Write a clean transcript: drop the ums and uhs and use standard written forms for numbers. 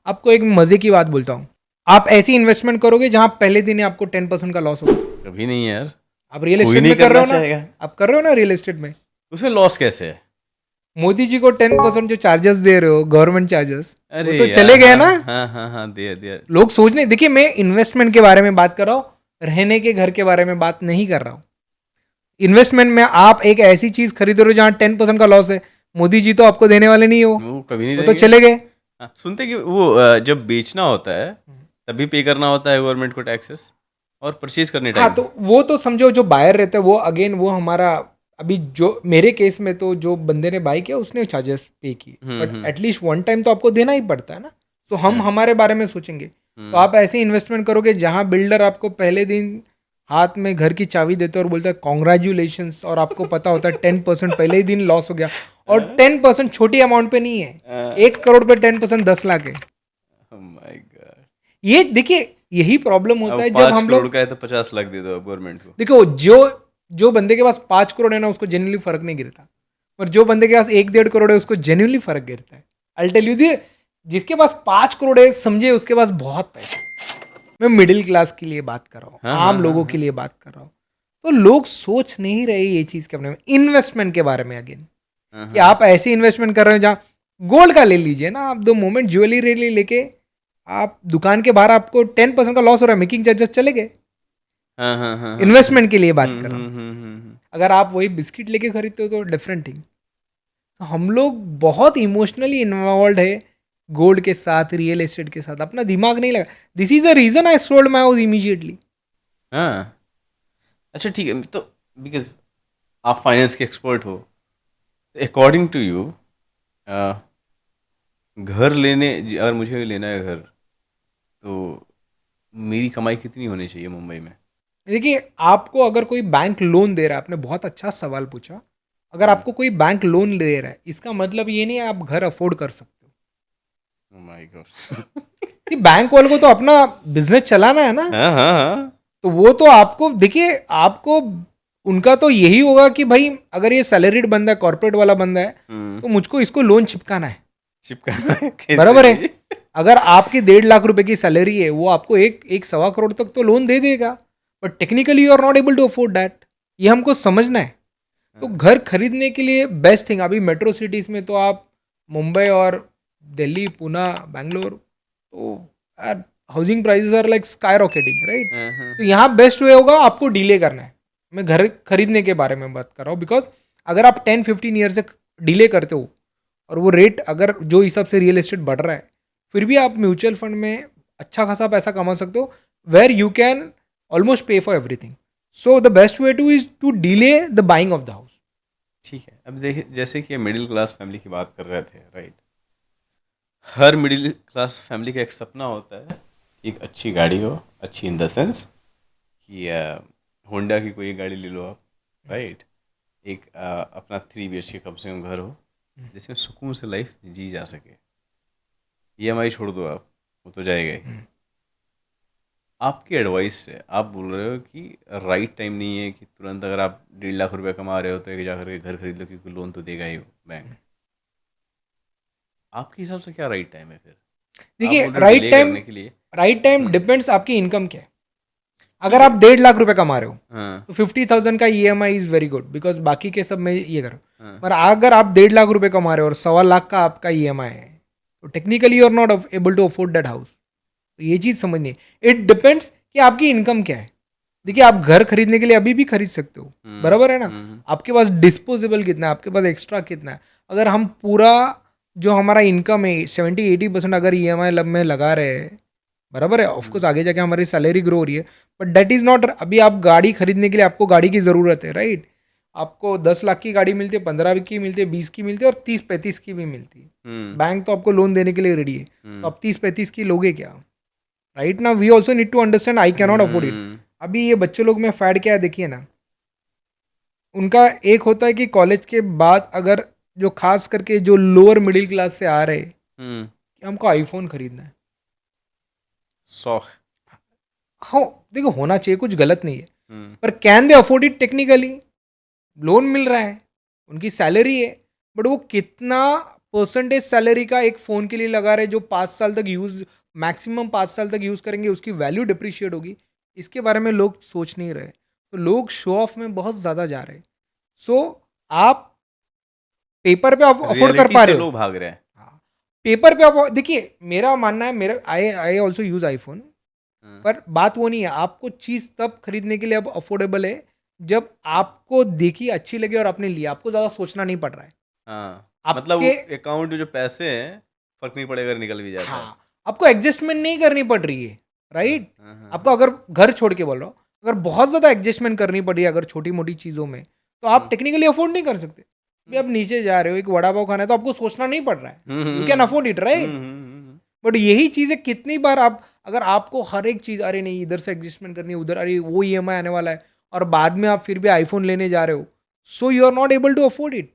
आपको एक मजे की बात बोलता हूँ, आप ऐसी इन्वेस्टमेंट करोगे जहां पहले दिन ही आपको 10% का लॉस होगा। कभी नहीं यार, आप रियल कोई एस्टेट नहीं में कर रहे करना हो ना, चाहेगा। आप कर रहे हो ना रियल एस्टेट में। उसमें लॉस कैसे है? मोदी जी को 10% जो चार्जेस दे रहे हो, गवर्नमेंट चार्जेस, वो अरे तो यार, चले गए हाँ ना। हाँ हाँ हाँ, दिया दिया। लोग सोच नहीं, देखिए मैं इन्वेस्टमेंट के बारे में बात कर रहा हूँ, रहने के घर के बारे में बात नहीं कर रहा हूँ। इन्वेस्टमेंट में आप एक ऐसी चीज खरीद रहे हो जहां 10% का लॉस है। मोदी जी तो आपको देने वाले नहीं हो, वो कभी नहीं वो तो देंगे। चले गए। हाँ, सुनते कि वो जब बेचना होता है तभी पे करना होता है गवर्नमेंट को टैक्सेस, और परचेज करने हाँ टाइम। तो वो तो समझो जो बायर रहता है वो अगेन वो हमारा, अभी जो मेरे केस में तो जो बंदे ने बाई किया उसने चार्जेस पे किए, but hmm. At least one time तो आपको देना ही पड़ता है ना। तो हम अच्छा। हमारे बारे में सोचेंगे। तो हम्म। आप ऐसे इन्वेस्टमेंट करोगे जहां बिल्डर आपको पहले दिन हाथ में घर की चाबी देते हैं और बोलता है कॉन्ग्रेचुलेशंस, और आपको पता होता है 10% पहले ही दिन लॉस हो गया। और 10% छोटी अमाउंट पे नहीं है, 1 करोड़ पे 10% 10 लाख है। My God. ये देखिए, यही प्रॉब्लम होता अब है जब पाँच हम करोड़ लोग, का है तो 50 लाख दे दो गवर्नमेंट को। देखो जो बंदे के पास 5 करोड़ है ना उसको जेन्युइनली फर्क नहीं गिरता, और जो बंदे के पास 1-1.5 करोड़ है उसको जेन्युइनली फर्क गिरता है। आई टेल यू दी, जिसके पास 5 करोड़ है समझे उसके पास बहुत पैसा। मैं मिडिल क्लास के लिए बात कर रहा हूँ, हाँ हाँ आम हाँ लोगों के हाँ लिए बात कर रहा हूँ। तो लोग सोच नहीं रहे ये चीज के बारे में, इन्वेस्टमेंट के बारे में अगेन, हाँ कि हाँ आप ऐसी इन्वेस्टमेंट कर रहे हो जहाँ गोल्ड का ले लीजिए ना आप, 2 मोमेंट ज्वेलरी लेके आप दुकान के बाहर आपको 10% का लॉस हो रहा है, मेकिंग चार्जेस चले गए। हाँ हाँ हाँ हाँ हाँ। इन्वेस्टमेंट के लिए बात कर रहा हूँ। हम्म। अगर आप वही बिस्किट लेके खरीदते हो तो डिफरेंट थिंग। तो हम लोग बहुत इमोशनली इन्वॉल्व है गोल्ड के साथ, रियल एस्टेट के साथ, अपना दिमाग नहीं लगा। This is the reason I sold my house immediately. हाँ। अच्छा ठीक है, तो बिकॉज आप फाइनेंस के एक्सपर्ट हो, अकॉर्डिंग टू यू घर लेने अगर मुझे लेना है घर, तो मेरी कमाई कितनी होनी चाहिए मुंबई में? देखिए, आपको अगर कोई बैंक लोन दे रहा है, आपने बहुत अच्छा सवाल पूछा। अगर हम्म। आपको कोई बैंक लोन दे रहा है इसका मतलब ये नहीं है आप घर अफोर्ड कर सकते हो। My God. कि बैंक वालों को तो अपना बिजनेस चलाना है ना। हाँ हाँ हाँ। तो वो तो आपको देखिए, आपको उनका तो यही होगा कि भाई अगर ये सैलरीड बंदा है, कॉर्पोरेट वाला बंदा है, तो मुझको इसको लोन चिपकाना है। चिपकाना है कैसे बराबर है। भी? अगर आपकी 1.5 लाख रुपए की सैलरी है, वो आपको एक 1.25 करोड़ तक तो लोन दे देगा, but technically you are not able to afford that. ये हमको समझना है। तो हाँ। घर खरीदने के लिए बेस्ट थिंग, अभी मेट्रो सिटीज में तो आप मुंबई और दिल्ली, पुणे, बैंगलोर, तो यार housing prices are like skyrocketing, right. हाँ हाँ तो यहाँ बेस्ट वे होगा आपको डिले करना है। मैं घर खरीदने के बारे में बात कर रहा हूँ, बिकॉज अगर आप 10-15 ईयर से डिले करते हो और वो रेट अगर जो हिसाब से रियल एस्टेट बढ़ रहा है, फिर भी आप म्यूचुअल फंड में अच्छा खासा पैसा कमा सकते हो, where you can almost pay for everything. So the best way to is to delay the buying of the house. ठीक है। अब देखिए, जैसे कि मिडिल क्लास फैमिली की बात कर रहे थे, राइट? हर मिडिल क्लास फैमिली का एक सपना होता है कि एक अच्छी गाड़ी हो, अच्छी इन द सेंस कि होंडा की कोई एक गाड़ी ले लो आप, राइट? एक अपना 3 BHK कम से कम घर हो जिसमें सुकून से लाइफ जी जा सके। EMI छोड़ दो आप, वो तो जाएगा ही। आपकी एडवाइस से आप बोल रहे हो कि राइट टाइम नहीं है कि तुरंत अगर आप 1.5 लाख रुपए कमा रहे हो तो एक जाकर के घर खरीद लो, क्योंकि लोन तो देगा ही बैंक। आपके हिसाब से क्या राइट टाइम है फिर? आप देखिए, बोल रहे हो डिले करने के लिए। राइट टाइम हम्म। डिपेंड्स आपकी इनकम क्या है। ठीक अगर है। आप 1.5 लाख रुपए कमा रहे हो हाँ तो 50,000 का EMI is very good, because बाकी के सब में ये करो। हाँ। पर अगर आप 1.5 लाख रुपए कमा रहे हो और 1.25 लाख का आपका EMI है, तो technically you are not able to afford that house. तो ये चीज़ समझनी है। इट डिपेंड्स कि आपकी इनकम क्या है। देखिए, आप घर खरीदने के लिए अभी भी खरीद सकते हो, हम्म बराबर है ना। हम्म आपके पास डिस्पोजेबल कितना है, आपके पास एक्स्ट्रा कितना है। अगर हम पूरा जो हमारा इनकम है 70-80% अगर EMI में लगा रहे हैं, बराबर है, ऑफकोर्स आगे जाके हमारी सैलरी ग्रो हो रही है, बट दैट इज नॉट। अभी आप गाड़ी खरीदने के लिए आपको गाड़ी की ज़रूरत है, राइट। आपको 10 लाख की गाड़ी मिलती है, 15 की मिलती है, 20 की मिलती है और 30-35 की भी मिलती है। हम्म बैंक तो आपको लोन देने के लिए रेडी है, तो हम्म आप 30-35 की लोगे क्या? राइट ना, we also need to understand I cannot afford it. Hmm. अभी ये बच्चे लोग में फैड क्या है देखिए ना, उनका एक होता है कि कॉलेज के बाद अगर जो खास करके जो लोअर मिडिल क्लास से आ रहे हैं हम्म। कि हमको आईफोन खरीदना है। शौक। हो, देखो होना चाहिए, कुछ गलत नहीं है, हम्म पर can they afford it technically? Loan मिल रहा है, उनकी सैलरी है, बट वो कितना परसेंटेज सैलरी का एक फ़ोन के लिए लगा रहे जो 5 साल तक यूज़, मैक्सिमम 5 साल तक यूज़ करेंगे, उसकी वैल्यू डिप्रिशिएट होगी, इसके बारे में लोग सोच नहीं रहे। तो लोग शो ऑफ में बहुत ज़्यादा जा रहे हैं। सो आप पेपर पे आप अफ़ोर्ड कर रियलिटी पा से रहे हो। लोग भाग रहे हैं। हाँ, पेपर पे आप देखिए, मेरा मानना है, मेरा आई आई आल्सो यूज़ आईफ़ोन, हाँ, पर बात वो नहीं है। आपको चीज़ तब खरीदने के लिए अब अफ़ोर्डेबल है, जब आपको देखी, अच्छी लगे और आपने लिया। आपको ज़्यादा सोचना नहीं पड़ रहा है। हाँ, मतलब आपके अकाउंट में जो पैसे हैं, फ़र्क नहीं पड़ेगा अगर निकल भी जाता है। हाँ, आपको एडजस्टमेंट नहीं करनी पड़ रही है, हाँ, राइट? हाँ, हाँ, आपको हाँ। अगर घर छोड़ के बोल रहा हूँ, अगर बहुत ज़्यादा एडजस्टमेंट करनी पड़ रही है अगर छोटी-मोटी चीज़ों में, तो आप हुँ, टेक्निकली अफ़ोर्ड नहीं कर सकते। अभी हुँ। आप नीचे जा रहे हो, एक वड़ा पाव खाना है, तो आपको सोचना नहीं पड़ रहा है। हुँ, हुँ, you can hmm. Afford it, hmm, right? हुँ, हुँ, हुँ। बट यही चीज़ें कितनी बार आप, अगर आपको हर एक चीज़, अरे नहीं इधर से एडजस्टमेंट करनी है, उधर अरे वो ईएमआई आने वाला है, और बाद में आप फिर भी आईफ़ोन लेने जा रहे हो, so you are not able to afford it.